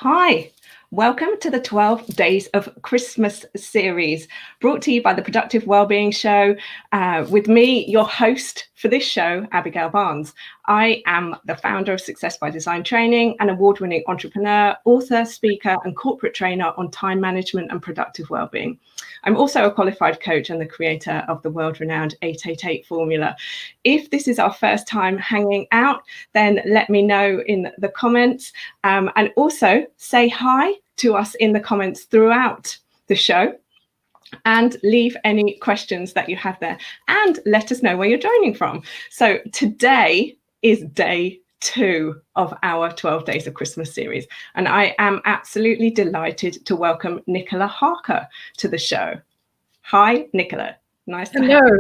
Hi, welcome to the 12 Days of Christmas series, brought to you by the Productive Wellbeing Show, with me, your host for this show, Abigail Barnes. I am the founder of Success by Design Training, an award-winning entrepreneur, author, speaker, and corporate trainer on time management and productive wellbeing. I'm also a qualified coach and the creator of the world-renowned 888 formula. If this is our first time hanging out, then let me know in the comments, and also say hi to us in the comments throughout the show, and leave any questions that you have there, and let us know where you're joining from. So today is day 2 of our 12 Days of Christmas series, and I am absolutely delighted to welcome Nicola Harker to the show. Hi, Nicola. Nice to have you. Hello.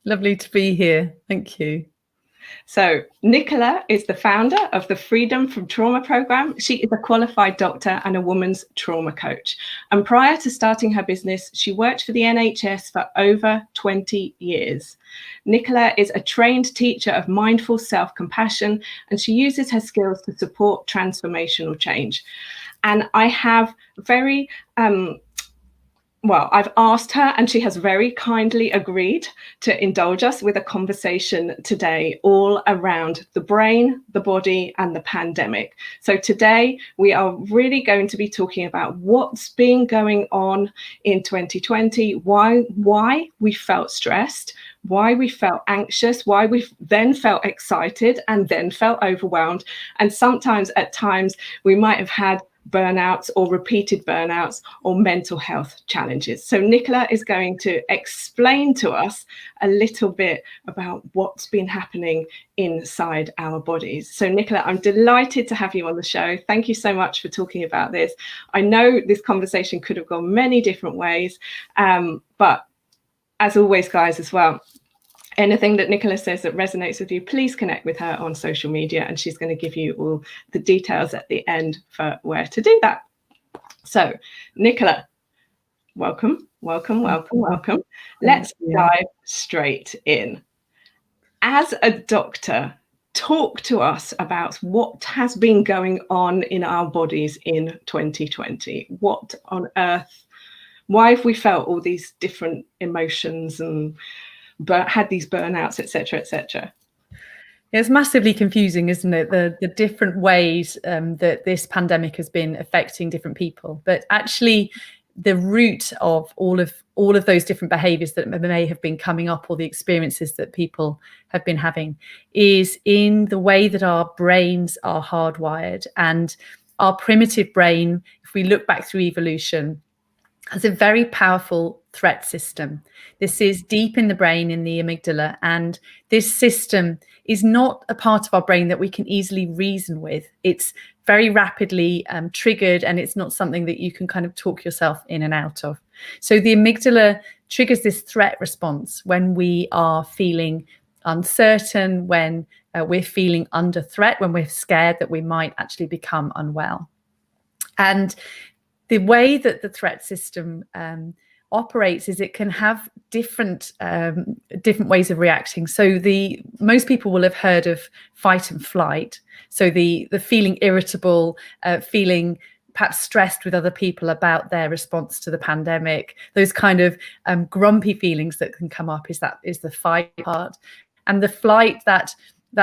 Lovely to be here. Thank you. So Nicola is the founder of the Freedom from Trauma program. She is a qualified doctor and a woman's trauma coach. And prior to starting her business, she worked for the NHS for over 20 years. Nicola is a trained teacher of mindful self-compassion, and she uses her skills to support transformational change. And I have I've asked her, and she has very kindly agreed to indulge us with a conversation today all around the brain, the body, and the pandemic. So today we are really going to be talking about what's been going on in 2020, why we felt stressed, why we felt anxious, why we then felt excited and then felt overwhelmed. And sometimes at times we might have had burnouts or repeated burnouts or mental health challenges. So Nicola is going to explain to us a little bit about what's been happening inside our bodies. So Nicola, I'm delighted to have you on the show. Thank you so much for talking about this. I know this conversation could have gone many different ways, but as always, guys, as well, anything that Nicola says that resonates with you, please connect with her on social media, and she's going to give you all the details at the end for where to do that. So, Nicola, welcome. Let's dive straight in. As a doctor, talk to us about what has been going on in our bodies in 2020. What on earth, why have we felt all these different emotions and had these burnouts, etc., etc.? It's massively confusing, isn't it? The different ways that this pandemic has been affecting different people. But actually, the root of all of those different behaviours that may have been coming up, or the experiences that people have been having, is in the way that our brains are hardwired. And our primitive brain, if we look back through evolution, has a very powerful threat system. This is deep in the brain, in the amygdala, and this system is not a part of our brain that we can easily reason with. It's very rapidly triggered, and it's not something that you can kind of talk yourself in and out of. So the amygdala triggers this threat response when we are feeling uncertain, when we're feeling under threat, when we're scared that we might actually become unwell. And the way that the threat system operates is it can have different ways of reacting. So most people will have heard of fight and flight. So the feeling irritable, feeling perhaps stressed with other people about their response to the pandemic, those kind of grumpy feelings that can come up is the fight part. And the flight, that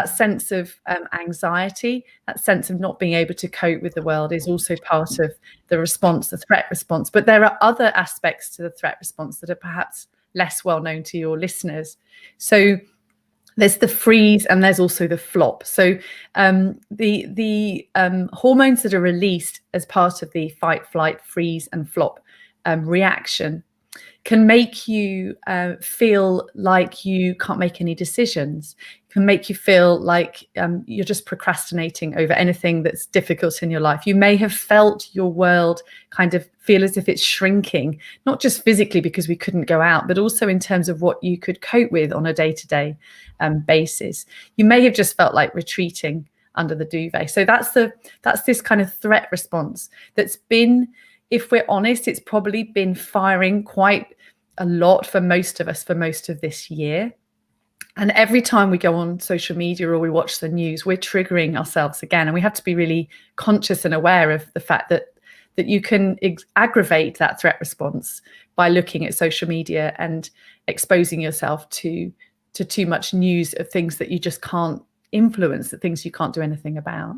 sense of anxiety, that sense of not being able to cope with the world, is also part of the response, the threat response. But there are other aspects to the threat response that are perhaps less well known to your listeners. So there's the freeze, and there's also the flop. So the hormones that are released as part of the fight, flight, freeze, and flop reaction can make you feel like you can't make any decisions, can make you feel like you're just procrastinating over anything that's difficult in your life. You may have felt your world kind of feel as if it's shrinking, not just physically because we couldn't go out, but also in terms of what you could cope with on a day-to-day basis. You may have just felt like retreating under the duvet. So that's this kind of threat response that's been, if we're honest, it's probably been firing quite a lot for most of us for most of this year. And every time we go on social media or we watch the news, we're triggering ourselves again. And we have to be really conscious and aware of the fact that you can aggravate that threat response by looking at social media and exposing yourself to too much news of things that you just can't influence, the things you can't do anything about.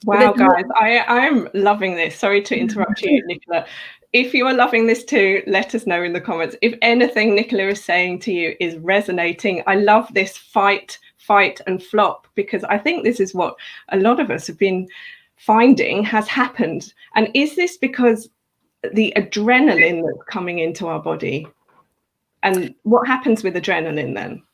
Wow, guys, I'm loving this. Sorry to interrupt you, Nicola. If you are loving this too, let us know in the comments. If anything Nicola is saying to you is resonating, I love this fight, and flop, because I think this is what a lot of us have been finding has happened. And is this because the adrenaline that's coming into our body? And what happens with adrenaline then?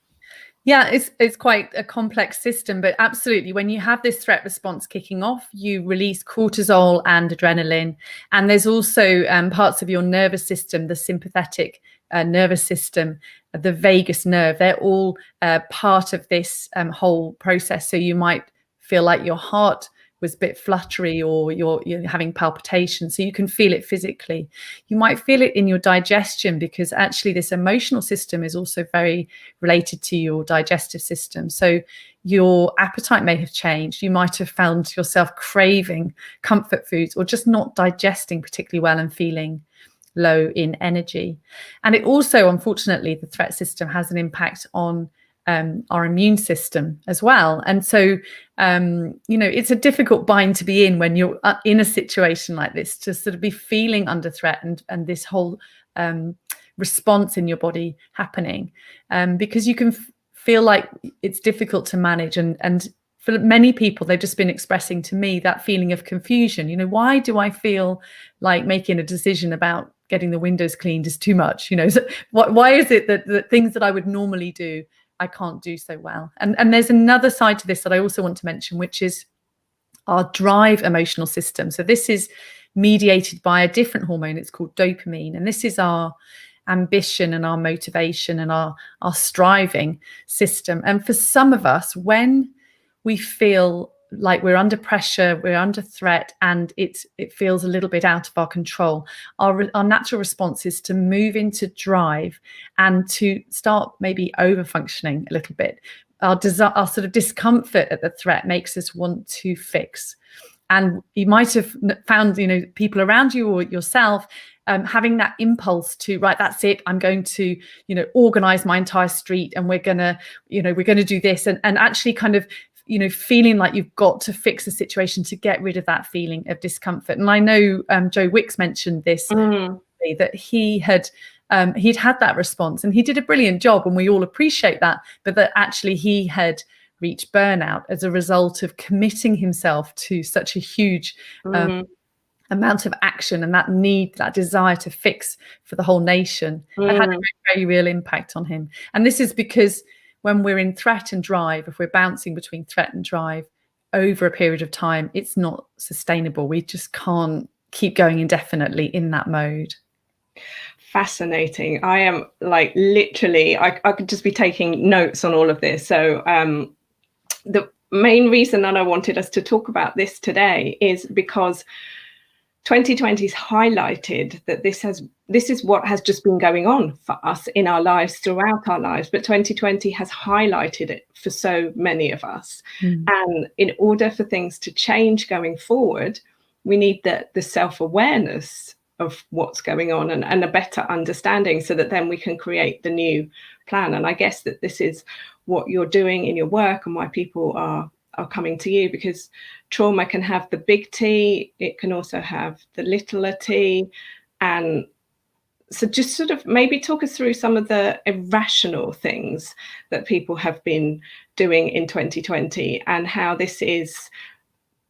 Yeah, it's quite a complex system, but absolutely, when you have this threat response kicking off, you release cortisol and adrenaline. And there's also parts of your nervous system, the sympathetic nervous system, the vagus nerve, they're all part of this whole process. So you might feel like your heart was a bit fluttery, or you're having palpitations, so you can feel it physically. You might feel it in your digestion, because actually this emotional system is also very related to your digestive system. So your appetite may have changed. You might have found yourself craving comfort foods, or just not digesting particularly well and feeling low in energy. And it also, unfortunately, the threat system has an impact on our immune system as well. And so, it's a difficult bind to be in when you're in a situation like this, to sort of be feeling under threat and this whole response in your body happening, because you can feel like it's difficult to manage. And for many people, they've just been expressing to me that feeling of confusion. Why do I feel like making a decision about getting the windows cleaned is too much? So why is it that the things that I would normally do, I can't do so well? And there's another side to this that I also want to mention, which is our drive emotional system. So this is mediated by a different hormone. It's called dopamine. And this is our ambition and our motivation and our striving system. And for some of us, when we feel like we're under pressure, we're under threat, and it feels a little bit out of our control, our natural response is to move into drive and to start maybe over functioning a little bit. Our sort of discomfort at the threat makes us want to fix. And you might have found, people around you or yourself having that impulse to, right, that's it, I'm going to, organize my entire street, and we're gonna do this, and actually kind of, feeling like you've got to fix the situation to get rid of that feeling of discomfort. And I know Joe Wicks mentioned this, that he'd had that response, and he did a brilliant job, and we all appreciate that, but that actually he had reached burnout as a result of committing himself to such a huge amount of action, and that desire to fix for the whole nation. It had a very, very real impact on him. And this is because when we're in threat and drive, if we're bouncing between threat and drive over a period of time, it's not sustainable. We just can't keep going indefinitely in that mode. Fascinating. I am like literally, I could just be taking notes on all of this. So the main reason that I wanted us to talk about this today is because 2020 has highlighted that this is what has just been going on for us in our lives, throughout our lives, but 2020 has highlighted it for so many of us. And in order for things to change going forward, we need the self-awareness of what's going on and a better understanding, so that then we can create the new plan. And I guess that this is what you're doing in your work, and why people are coming to you, because trauma can have the big T, it can also have the littler t. And so just sort of maybe talk us through some of the irrational things that people have been doing in 2020, and how this is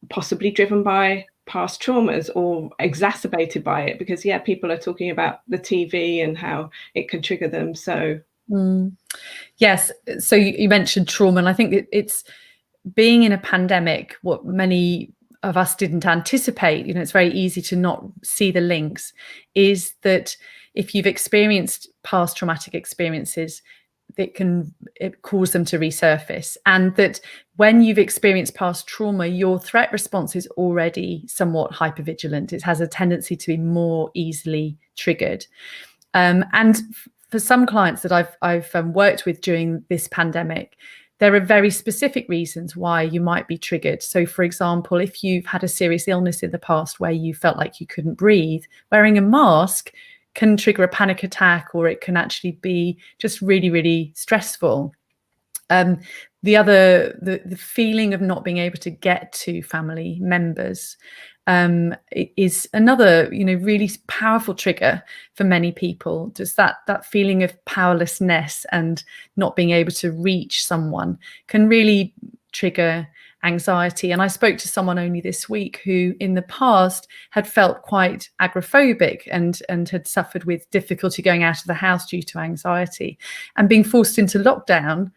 possibly driven by past traumas or exacerbated by it, because people are talking about the TV and how it can trigger them. So yes, so you mentioned trauma, and I think it's being in a pandemic, what many of us didn't anticipate, it's very easy to not see the links, is that if you've experienced past traumatic experiences, it cause them to resurface. And that when you've experienced past trauma, your threat response is already somewhat hypervigilant. It has a tendency to be more easily triggered. And for some clients that I've worked with during this pandemic, there are very specific reasons why you might be triggered. So, for example, if you've had a serious illness in the past where you felt like you couldn't breathe, wearing a mask can trigger a panic attack, or it can actually be just really, really stressful. The feeling of not being able to get to family members is another, really powerful trigger for many people. Just that feeling of powerlessness and not being able to reach someone can really trigger anxiety. And I spoke to someone only this week who in the past had felt quite agoraphobic and had suffered with difficulty going out of the house due to anxiety, and being forced into lockdown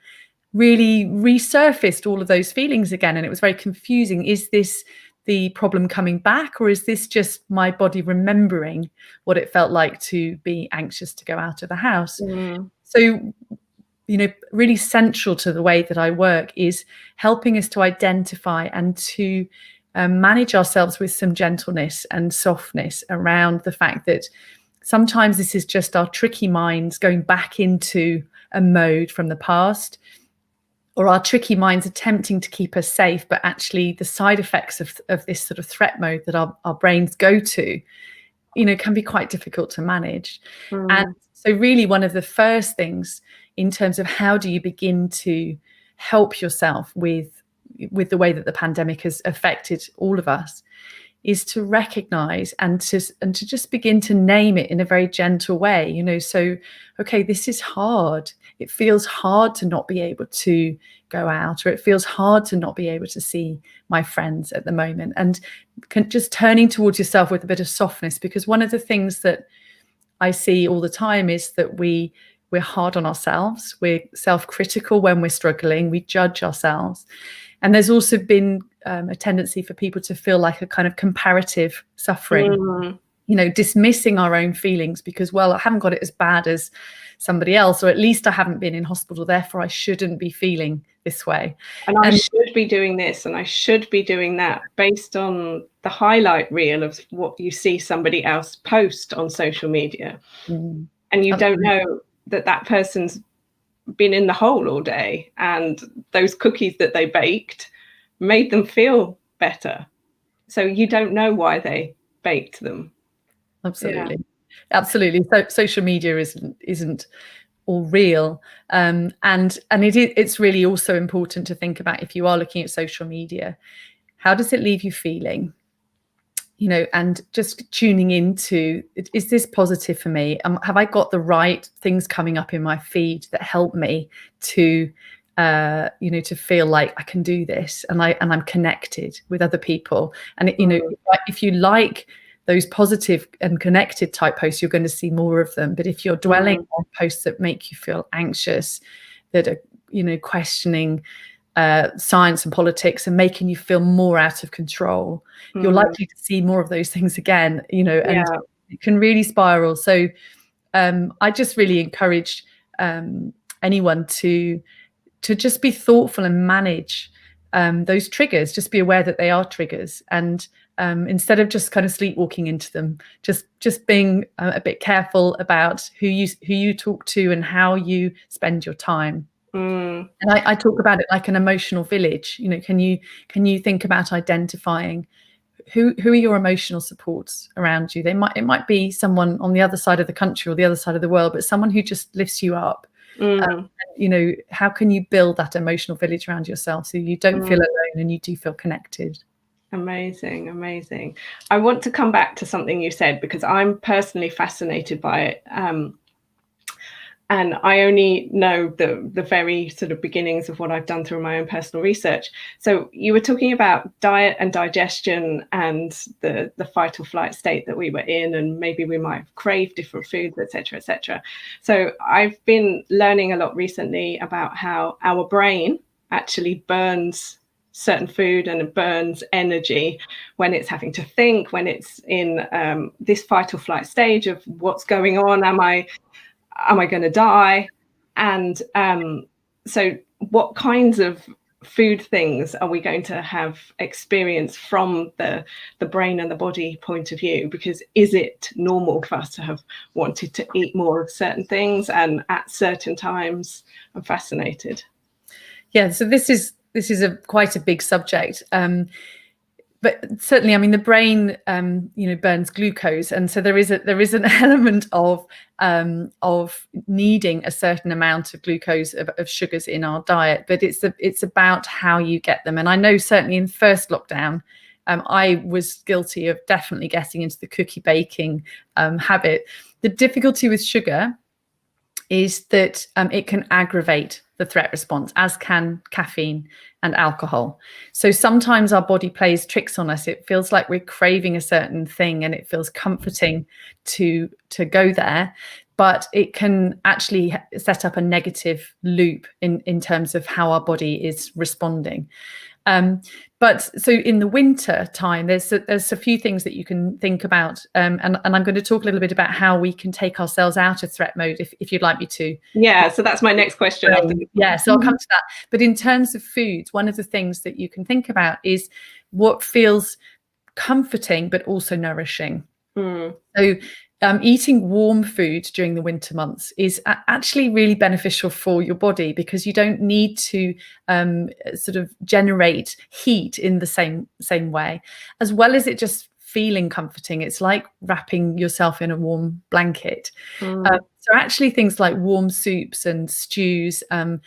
really resurfaced all of those feelings again. And it was very confusing. Is this the problem coming back, or is this just my body remembering what it felt like to be anxious to go out of the house? So, really central to the way that I work is helping us to identify and to manage ourselves with some gentleness and softness around the fact that sometimes this is just our tricky minds going back into a mode from the past, or our tricky minds attempting to keep us safe, but actually the side effects of this sort of threat mode that our brains go to, can be quite difficult to manage. And so really one of the first things in terms of how do you begin to help yourself with the way that the pandemic has affected all of us is to recognize and to just begin to name it in a very gentle way. So, okay, this is hard. It feels hard to not be able to go out, or it feels hard to not be able to see my friends at the moment. And just turning towards yourself with a bit of softness, because one of the things that I see all the time is that we're hard on ourselves. We're self-critical when we're struggling. We judge ourselves. And there's also been a tendency for people to feel like a kind of comparative suffering, dismissing our own feelings because, well, I haven't got it as bad as somebody else, or at least I haven't been in hospital, therefore I shouldn't be feeling this way. And I should be doing this and I should be doing that based on the highlight reel of what you see somebody else post on social media. And you don't know that person's been in the hole all day, and those cookies that they baked made them feel better. So you don't know why they baked them. Absolutely. So social media isn't all real, and it's really also important to think about, if you are looking at social media, how does it leave you feeling? And just tuning into, is this positive for me? Have I got the right things coming up in my feed that help me to to feel like I can do this, and I'm connected with other people? And if you like those positive and connected type posts, you're going to see more of them. But if you're dwelling on posts that make you feel anxious, that are questioning science and politics and making you feel more out of control, you're likely to see more of those things again, and it can really spiral. So I just really encourage anyone to just be thoughtful and manage those triggers. Just be aware that they are triggers, and instead of just kind of sleepwalking into them, just being a bit careful about who you talk to and how you spend your time. And I talk about it like an emotional village. Can you think about identifying who are your emotional supports around you? It might be someone on the other side of the country or the other side of the world, but someone who just lifts you up. How can you build that emotional village around yourself so you don't feel alone and you do feel connected? Amazing. I want to come back to something you said, because I'm personally fascinated by it. And I only know the very sort of beginnings of what I've done through my own personal research. So you were talking about diet and digestion and the fight or flight state that we were in, and maybe we might have craved different foods, etc., etc. So I've been learning a lot recently about how our brain actually burns certain food and it burns energy when it's having to think, when it's in this fight or flight stage of what's going on. Am I going to die? And so what kinds of food things are we going to have experience from the brain and the body point of view? Because is it normal for us to have wanted to eat more of certain things and at certain times? I'm fascinated. Yeah, so this is quite a big subject. But certainly, I mean, the brain, burns glucose, and so there is an element of needing a certain amount of glucose of sugars in our diet. But it's about how you get them. And I know certainly in first lockdown, I was guilty of definitely getting into the cookie baking habit. The difficulty with sugar is that it can aggravate the threat response, as can caffeine and alcohol. So sometimes our body plays tricks on us. It feels like we're craving a certain thing and it feels comforting to go there, but it can actually set up a negative loop in terms of how our body is responding. But so in the winter time, there's a few things that you can think about, and I'm going to talk a little bit about how we can take ourselves out of threat mode, if you'd like me to. Yeah, so that's my next question. Yeah, so I'll come to that. But in terms of foods, one of the things that you can think about is what feels comforting but also nourishing. So eating warm food during the winter months is actually really beneficial for your body, because you don't need to sort of generate heat in the same way, as well as it just feeling comforting. It's like wrapping yourself in a warm blanket. So actually things like warm soups and stews and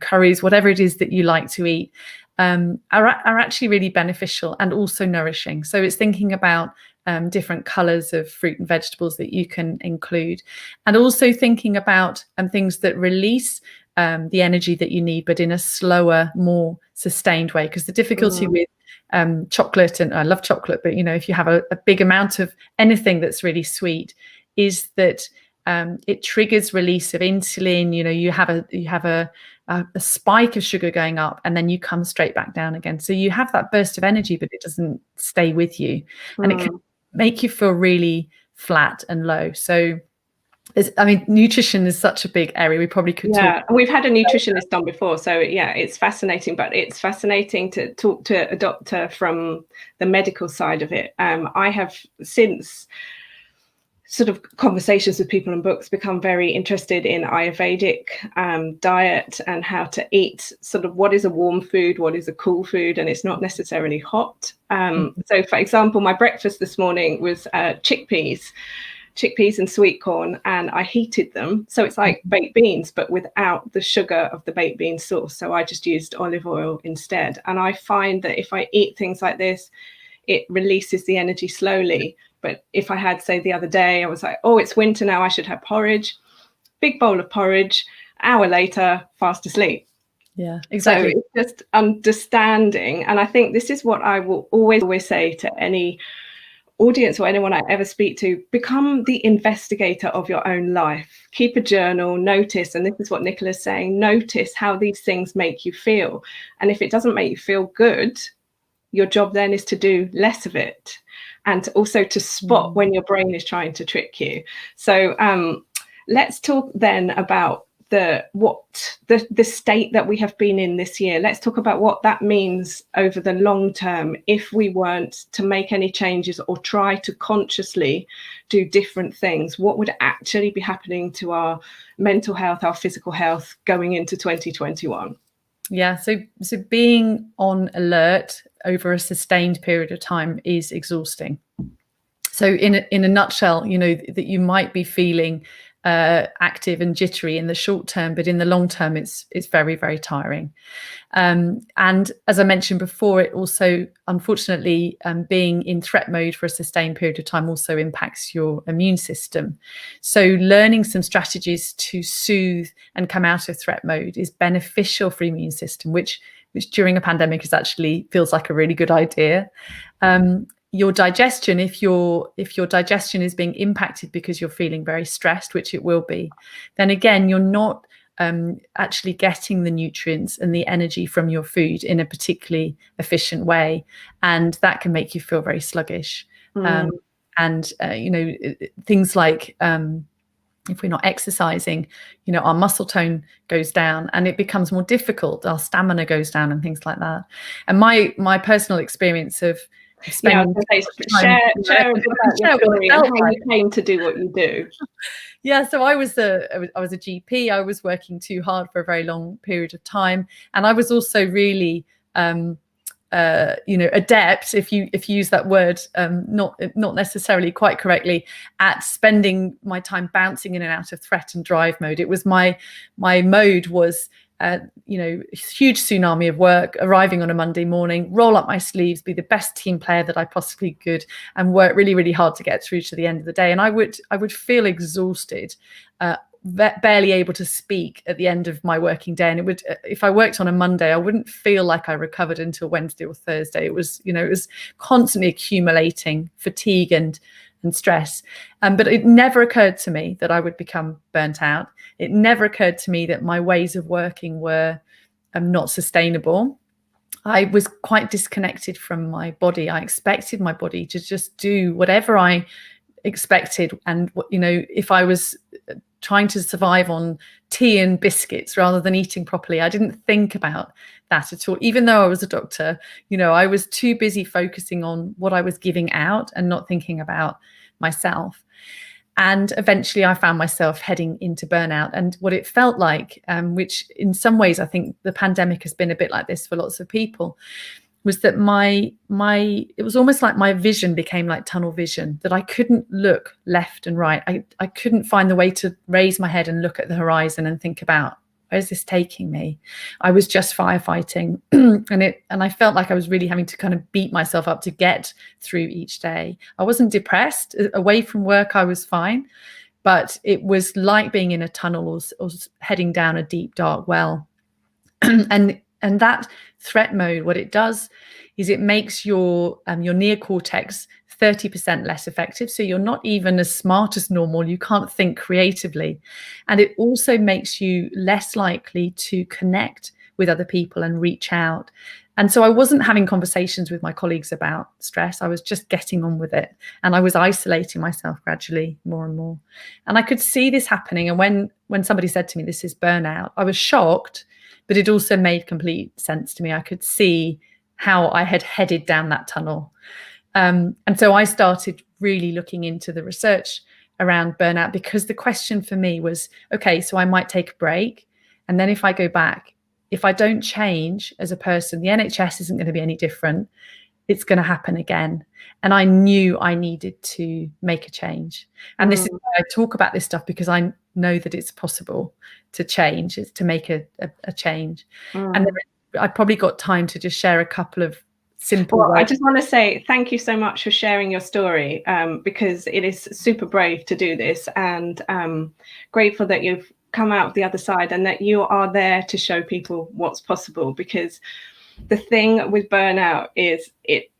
curries, whatever it is that you like to eat, are actually really beneficial and also nourishing. So it's thinking about different colors of fruit and vegetables that you can include, and also thinking about things that release the energy that you need, but in a slower, more sustained way. Because the difficulty with chocolate, and I love chocolate, but if you have a big amount of anything that's really sweet, is that it triggers release of insulin. You have a spike of sugar going up, and then you come straight back down again. So you have that burst of energy, but it doesn't stay with you, and it can make you feel really flat and low. So nutrition is such a big area. We probably could talk. We've had a nutritionist on before, so it's fascinating. But it's fascinating to talk to a doctor from the medical side of it. I have, since sort of conversations with people and books, become very interested in Ayurvedic diet and how to eat sort of what is a warm food, what is a cool food, and it's not necessarily hot. So for example, my breakfast this morning was chickpeas and sweet corn, and I heated them. So it's like baked beans, but without the sugar of the baked bean sauce. So I just used olive oil instead. And I find that if I eat things like this, it releases the energy slowly. But if I had, say, the other day, I was like, oh, it's winter now, I should have porridge, big bowl of porridge, hour later, fast asleep. Yeah, exactly. So it's just understanding. And I think this is what I will always say to any audience or anyone I ever speak to: become the investigator of your own life. Keep a journal, notice, and this is what Nicola's saying, notice how these things make you feel. And if it doesn't make you feel good, your job then is to do less of it, and also to spot when your brain is trying to trick you. So let's talk then about the state that we have been in this year. Let's talk about what that means over the long term if we weren't to make any changes or try to consciously do different things. What would actually be happening to our mental health, our physical health going into 2021? Yeah, so being on alert over a sustained period of time is exhausting. So in a nutshell, that you might be feeling active and jittery in the short term, but in the long term, it's very, very tiring. And as I mentioned before, it also, unfortunately, being in threat mode for a sustained period of time also impacts your immune system. So learning some strategies to soothe and come out of threat mode is beneficial for the immune system, which during a pandemic feels like a really good idea. Your digestion, if your digestion is being impacted because you're feeling very stressed, which it will be, then again, you're not actually getting the nutrients and the energy from your food in a particularly efficient way. And that can make you feel very sluggish. Things like if we're not exercising, our muscle tone goes down and it becomes more difficult. Our stamina goes down and things like that. And my personal experience of spending share a bit about your story and how you came to do what you do. Yeah, so I was a GP. I was working too hard for a very long period of time, and I was also really adept, if you use that word not necessarily quite correctly, at spending my time bouncing in and out of threat and drive mode. It was my mode was huge tsunami of work, arriving on a Monday morning, roll up my sleeves, be the best team player that I possibly could, and work really, really hard to get through to the end of the day. And I would feel exhausted, barely able to speak at the end of my working day. And it would, if I worked on a Monday, I wouldn't feel like I recovered until Wednesday or Thursday. It was constantly accumulating fatigue and stress. But it never occurred to me that I would become burnt out. It never occurred to me that my ways of working were not sustainable. I was quite disconnected from my body. I expected my body to just do whatever I expected. And, if I was trying to survive on tea and biscuits rather than eating properly, I didn't think about that at all. Even though I was a doctor, I was too busy focusing on what I was giving out and not thinking about myself. And eventually I found myself heading into burnout. And what it felt like, which in some ways I think the pandemic has been a bit like this for lots of people, was that it was almost like my vision became like tunnel vision, that I couldn't look left and right. I couldn't find the way to raise my head and look at the horizon and think about, where's this taking me? I was just firefighting and I felt like I was really having to kind of beat myself up to get through each day. I wasn't depressed. Away from work, I was fine, but it was like being in a tunnel or heading down a deep, dark well. And that threat mode, what it does is it makes your neocortex 30% less effective. So you're not even as smart as normal. You can't think creatively. And it also makes you less likely to connect with other people and reach out. And so I wasn't having conversations with my colleagues about stress. I was just getting on with it. And I was isolating myself gradually more and more. And I could see this happening. And when somebody said to me, this is burnout, I was shocked, but it also made complete sense to me. I could see how I had headed down that tunnel. And so I started really looking into the research around burnout, because the question for me was, okay, so I might take a break. And then if I go back, if I don't change as a person, the NHS isn't going to be any different. It's going to happen again. And I knew I needed to make a change. And this is why I talk about this stuff, because I know that it's possible to change, is to make a change. And then I probably got time to just share a couple of simple ways. I just want to say thank you so much for sharing your story, because it is super brave to do this, and grateful that you've come out the other side and that you are there to show people what's possible. Because the thing with burnout is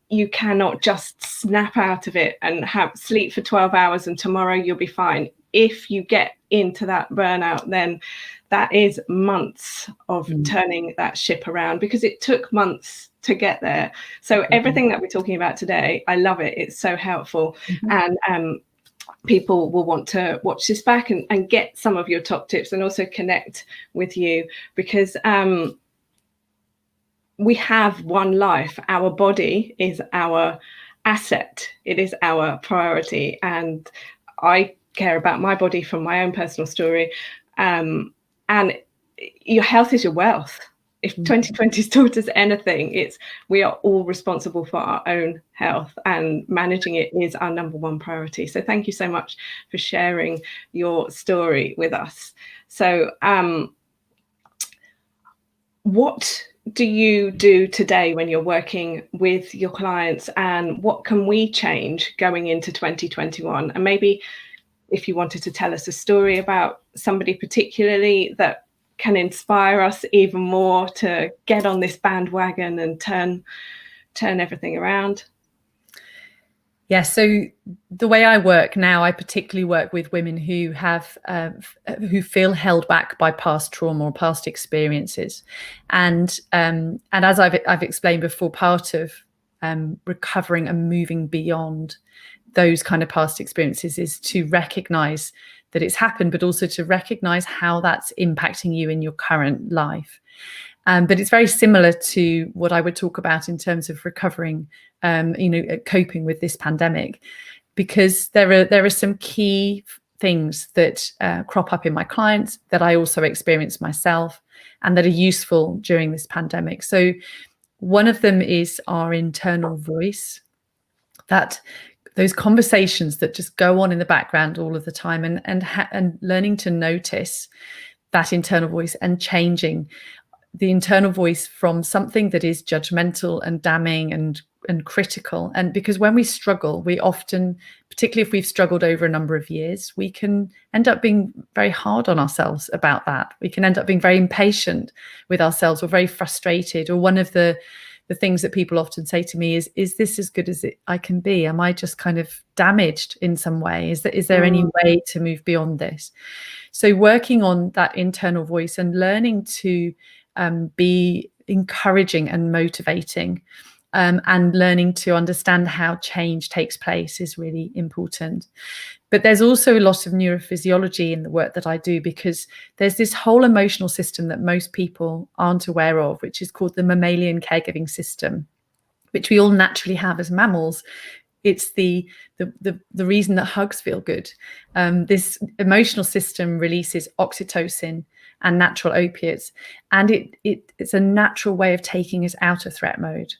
you cannot just snap out of it and sleep for 12 hours and tomorrow you'll be fine. If you get into that burnout, then that is months of turning that ship around, because it took months to get there. So everything that we're talking about today, I love it. It's so helpful. And people will want to watch this back and get some of your top tips and also connect with you, because we have one life. Our body is our asset. It is our priority. And I care about my body from my own personal story. And your health is your wealth. If 2020 has taught us anything, we are all responsible for our own health, and managing it is our number one priority. So thank you so much for sharing your story with us. So what do you do today when you're working with your clients, and what can we change going into 2021? And maybe if you wanted to tell us a story about somebody particularly that can inspire us even more to get on this bandwagon and turn everything around. Yeah, so the way I work now, I particularly work with women who have who feel held back by past trauma or past experiences, and as I've explained before, part of recovering and moving beyond those kind of past experiences is to recognize that it's happened, but also to recognize how that's impacting you in your current life. But it's very similar to what I would talk about in terms of recovering, coping with this pandemic, because there are some key things that crop up in my clients that I also experience myself and that are useful during this pandemic. So one of them is our internal voice, that those conversations that just go on in the background all of the time, and learning to notice that internal voice and changing the internal voice from something that is judgmental and damning and critical. And because when we struggle, we often, particularly if we've struggled over a number of years, we can end up being very hard on ourselves about that. We can end up being very impatient with ourselves, or very frustrated. Or one of the things that people often say to me is this as good as I can be? Am I just kind of damaged in some way? Is there any way to move beyond this? So working on that internal voice and learning to be encouraging and motivating, and learning to understand how change takes place is really important. But there's also a lot of neurophysiology in the work that I do, because there's this whole emotional system that most people aren't aware of, which is called the mammalian caregiving system, which we all naturally have as mammals. It's the reason that hugs feel good. This emotional system releases oxytocin and natural opiates, and it's a natural way of taking us out of threat mode.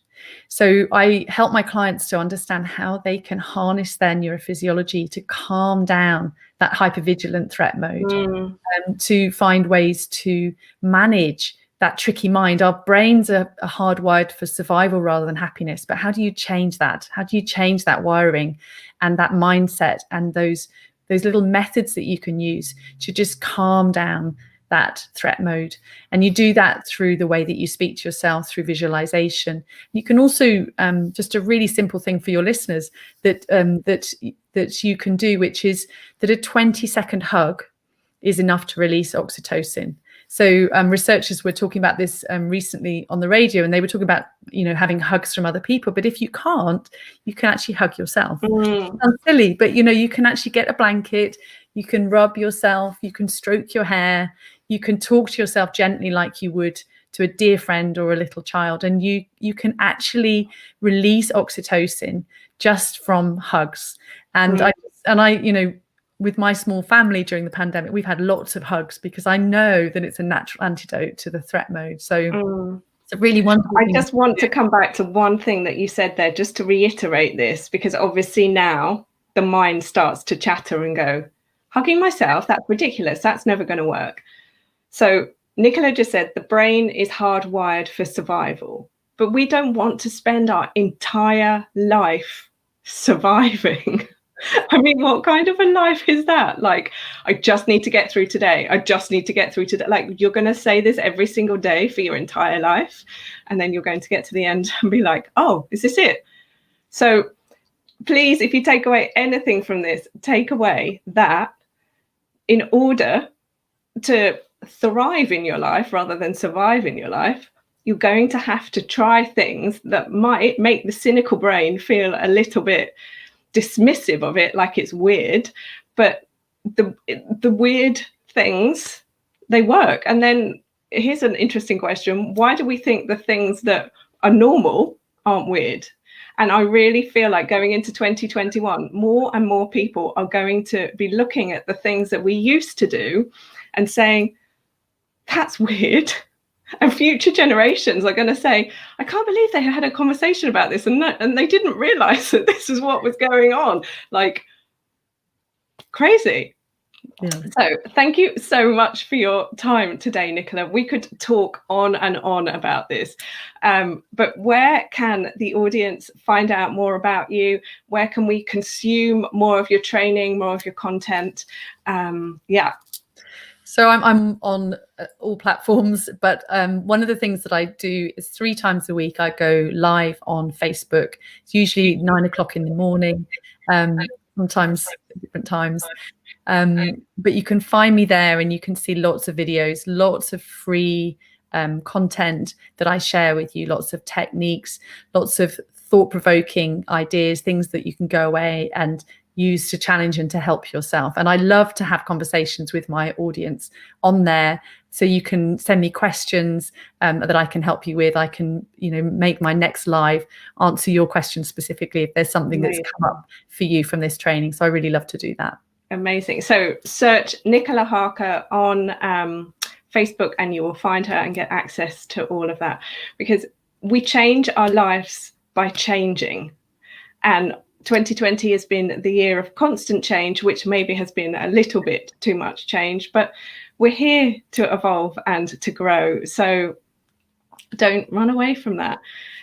So I help my clients to understand how they can harness their neurophysiology to calm down that hypervigilant threat mode, to find ways to manage that tricky mind. Our brains are hardwired for survival rather than happiness. But how do you change that? How do you change that wiring and that mindset, and those little methods that you can use to just calm down that threat mode? And you do that through the way that you speak to yourself, through visualization. You can also, just a really simple thing for your listeners that you can do, which is that a 20-second hug is enough to release oxytocin. So researchers were talking about this recently on the radio, and they were talking about, having hugs from other people. But if you can't, you can actually hug yourself. It sounds silly, but you can actually get a blanket, you can rub yourself, you can stroke your hair, you can talk to yourself gently like you would to a dear friend or a little child, and you can actually release oxytocin just from hugs. And I with my small family during the pandemic, we've had lots of hugs, because I know that it's a natural antidote to the threat mode. So it's a really wonderful thing. I just want to come back to one thing that you said there, just to reiterate this, because obviously now the mind starts to chatter and go, hugging myself, that's ridiculous, that's never going to work. So Nicola just said the brain is hardwired for survival, but we don't want to spend our entire life surviving. I mean, what kind of a life is that? Like, I just need to get through today. I just need to get through today. Like, you're going to say this every single day for your entire life. And then you're going to get to the end and be like, oh, is this it? So please, if you take away anything from this, take away that in order to thrive in your life rather than survive in your life, you're going to have to try things that might make the cynical brain feel a little bit dismissive of it, like it's weird. But the weird things, they work. And then here's an interesting question: why do we think the things that are normal aren't weird? And I really feel like going into 2021, more and more people are going to be looking at the things that we used to do and saying, that's weird. And future generations are going to say, I can't believe they had a conversation about this and they didn't realize that this is what was going on. Like, crazy. Yeah. So thank you so much for your time today, Nicola. We could talk on and on about this, but where can the audience find out more about you? Where can we consume more of your training, more of your content? So I'm on all platforms, but one of the things that I do is 3 times a week I go live on Facebook. It's usually 9 o'clock in the morning, sometimes different times. But you can find me there, and you can see lots of videos, lots of free content that I share with you, lots of techniques, lots of thought-provoking ideas, things that you can go away and use to challenge and to help yourself. And I love to have conversations with my audience on there. So you can send me questions that I can help you with. I can, make my next live answer your questions specifically if there's something that's come up for you from this training. So I really love to do that. Amazing. So search Nicola Harker on Facebook and you will find her and get access to all of that, because we change our lives by changing. And 2020 has been the year of constant change, which maybe has been a little bit too much change, but we're here to evolve and to grow. So don't run away from that.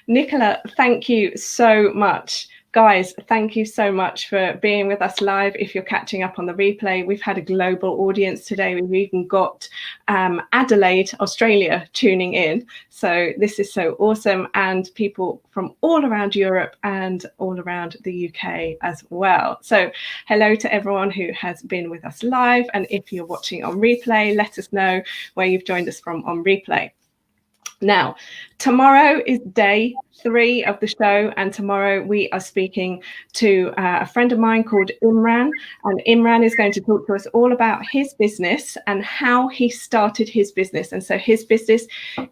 Nicola, thank you so much. Guys, thank you so much for being with us live. If you're catching up on the replay, we've had a global audience today. We've even got Adelaide, Australia tuning in. So this is so awesome. And people from all around Europe and all around the UK as well. So hello to everyone who has been with us live. And if you're watching on replay, let us know where you've joined us from on replay. Now, tomorrow is day 3 of the show, and tomorrow we are speaking to a friend of mine called Imran, and Imran is going to talk to us all about his business and how he started his business. And so his business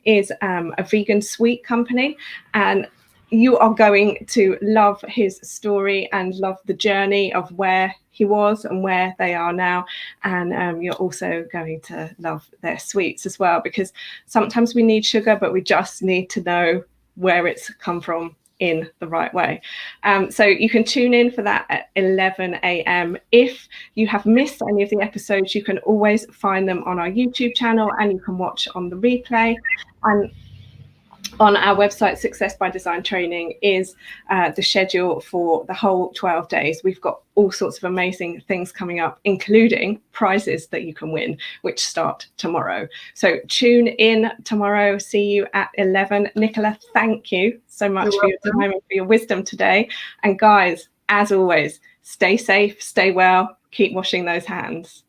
is a vegan sweet company, and you are going to love his story and love the journey of where he was and where they are now. And you're also going to love their sweets as well, because sometimes we need sugar, but we just need to know where it's come from in the right way. So you can tune in for that at 11 a.m. If you have missed any of the episodes, you can always find them on our YouTube channel and you can watch on the replay. And on our website, Success by Design Training is the schedule for the whole 12 days. We've got all sorts of amazing things coming up, including prizes that you can win, which start tomorrow. So tune in tomorrow. See you at 11. Nicola, thank you so much for your time and for your wisdom today. And guys, as always, stay safe, stay well, keep washing those hands.